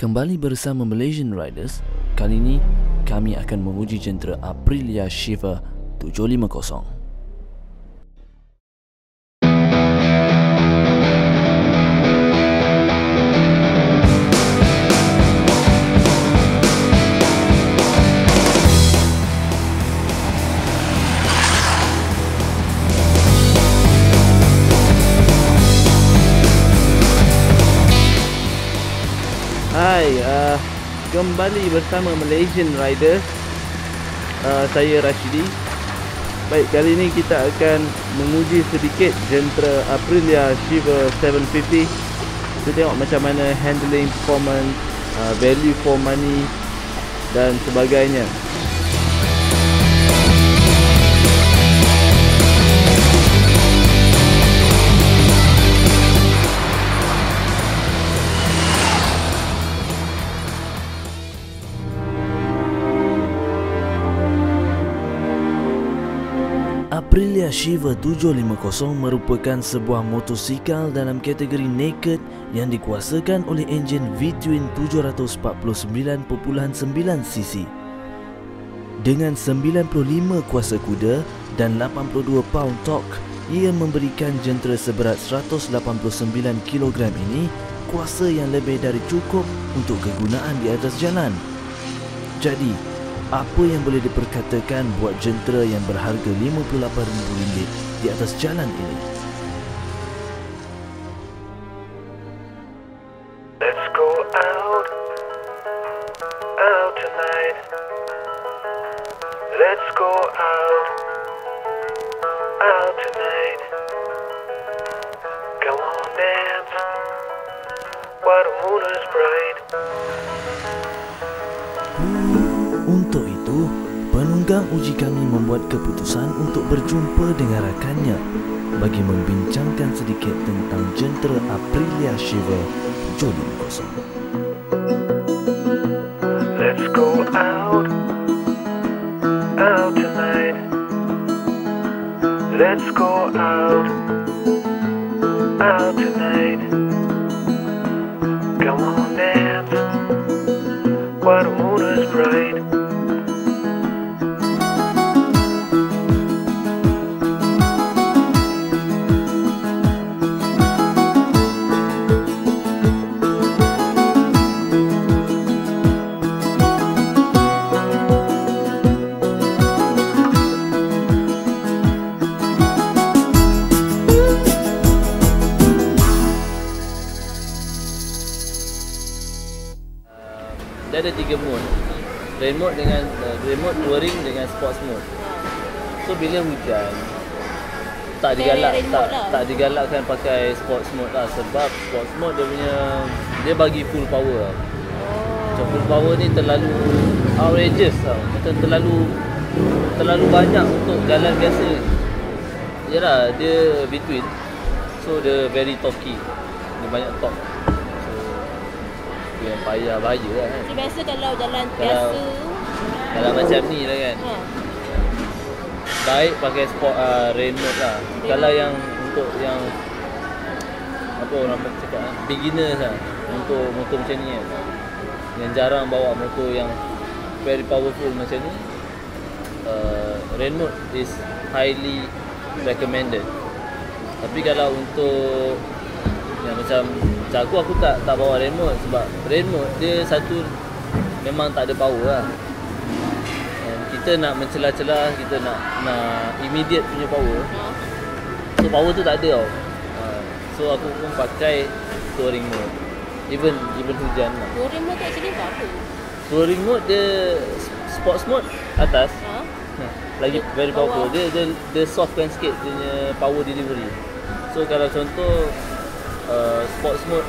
Kembali bersama Malaysian Riders. Kali ini kami akan menguji jentera Aprilia Shiver 750. Hai, kembali bersama Malaysian Riders. Saya Rashidi. Baik, kali ini kita akan menguji sedikit jentera Aprilia Shiver 750. Kita tengok macam mana handling performance, value for money dan sebagainya. Aprilia Shiver 750 merupakan sebuah motosikal dalam kategori naked yang dikuasakan oleh enjin V-twin 749.9cc. Dengan 95 kuasa kuda dan 82 pound torque, ia memberikan jentera seberat 189 kg ini kuasa yang lebih dari cukup untuk kegunaan di atas jalan. Jadi, apa yang boleh diperkatakan buat jentera yang berharga RM58,000 di atas jalan ini? Let's go out tonight. Let's go out tonight. Come on, dance while the moon is bright. Untuk itu, penunggang uji kami membuat keputusan untuk berjumpa dengan rakannya bagi membincangkan sedikit tentang jentera Aprilia Shiver 750. Let's go out tonight. Let's go out tonight. Come on, dance while the moon is bright. Dia ada 3 mode. Rain mode dengan rain mode, touring dengan sports mode. So bila hujan tak digalakkan pakai sports mode lah, sebab sports mode dia bagi full power. Macam full power ni terlalu outrageous tau. Macam terlalu banyak untuk jalan biasa. Yalah, dia between. So dia very torquey. Dia banyak torque. Yang payah bahaya lah kan. Jadi biasa kalau jalan biasa kalau macam ni lah kan, baik pakai sport rain mode lah. Kalau yang untuk yang apa orang cakap beginners lah, untuk motor macam ni kan, yang jarang bawa motor yang very powerful macam ni, rain mode is highly recommended. Tapi kalau untuk yang macam aku tak bawa rain mode, sebab rain mode dia satu memang tak ada power lah. And kita nak mencelah-celah, kita nak immediate punya power. So power tu tak ada tau. So aku pun pakai touring mode. Even hujan lah. touring mode tu actually apa? Touring mode dia sports mode atas. Lagi very powerful. Dia softkan sikit dia punya power delivery. So kalau contoh sports mode,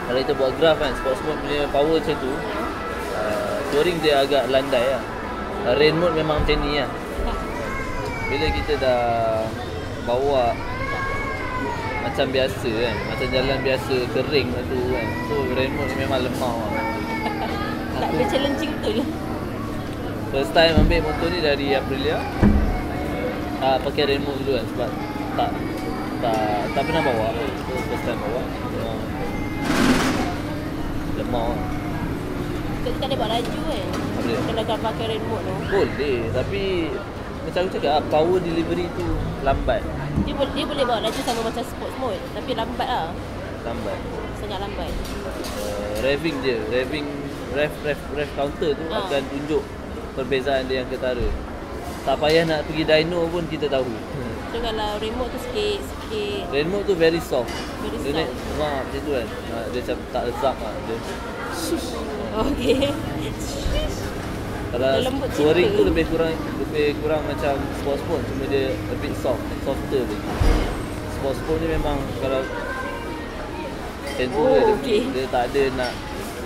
kalau kita buat graph kan, sports mode punya power macam tu, touring dia agak landai lah. Rain mode memang macam ni lah. Bila kita dah bawa macam biasa kan, macam jalan biasa kering lah tu kan, so rain mode memang lemah lah. Tak ada challenging tu je. First time ambil motor ni dari Aprilia, pakai rain mode dulu kan, sebab tak pernah bawa. So first time bawa, lemah lah. Kita tak boleh buat laju kan. Tak boleh. Kalau kau pakai remote tu. Boleh, tapi macam aku cakap, power delivery tu lambat. Dia boleh bawa laju sama macam sports mode. Tapi lambat lah. Lambat. Sangat lambat. Revving je, rev counter tu akan tunjuk perbezaan dia yang ketara. Tak payah nak pergi dyno pun kita tahu. So kalau remote tu sikit. Remote tu very soft. Very Dia naik soft. macam tu kan. Dia macam tak lezat lah. Dia, Okay. kalau Dia lembut touring cinta. tu lebih kurang macam sports phone, cuma dia a bit softer lagi. Sports phone ni memang kalau tempo Oh, dia, okay. dia tak ada nak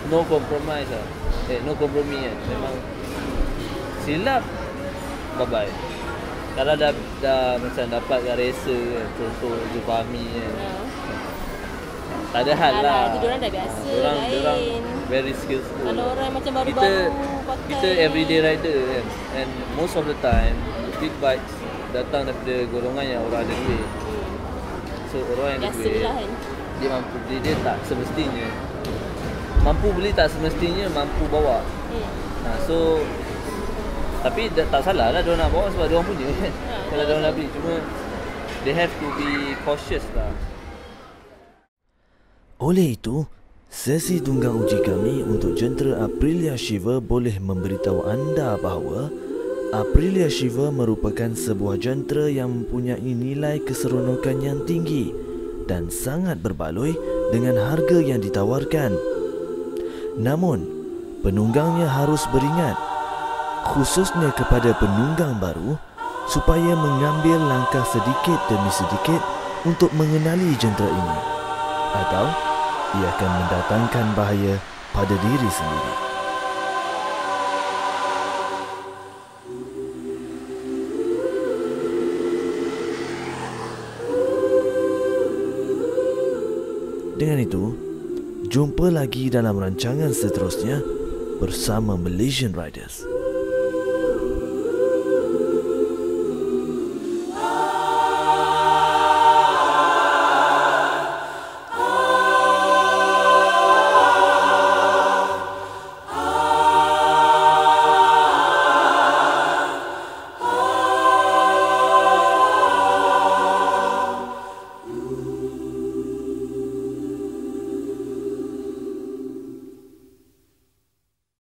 no compromise lah. No compromise kan. Memang silap bye bye. Kalau dah macam dapat kat racer kan, contoh Jufami kan, tak ada hal Alah, lah. tu diorang dah biasa, Diorang lain. very skillful. Kalau orang macam baru-baru pakai. Kita everyday rider kan, and most of the time big bikes datang daripada golongan yang orang ada duit. So orang yang ada Biasa duit, lah kan. dia mampu beli, dia tak semestinya mampu beli, tak semestinya mampu bawa. So tapi tak salah lah diorang nak bawa sebab diorang punya kan. Kalau diorang nak beli, cuma they have to be cautious lah. Oleh itu, sesi tunggang uji kami untuk jentera Aprilia Shiver boleh memberitahu anda bahawa Aprilia Shiver merupakan sebuah jentera yang mempunyai nilai keseronokan yang tinggi dan sangat berbaloi dengan harga yang ditawarkan. Namun, penunggangnya harus beringat, khususnya kepada penunggang baru, supaya mengambil langkah sedikit demi sedikit untuk mengenali jentera ini, atau ia akan mendatangkan bahaya pada diri sendiri. Dengan itu, jumpa lagi dalam rancangan seterusnya bersama Malaysian Riders.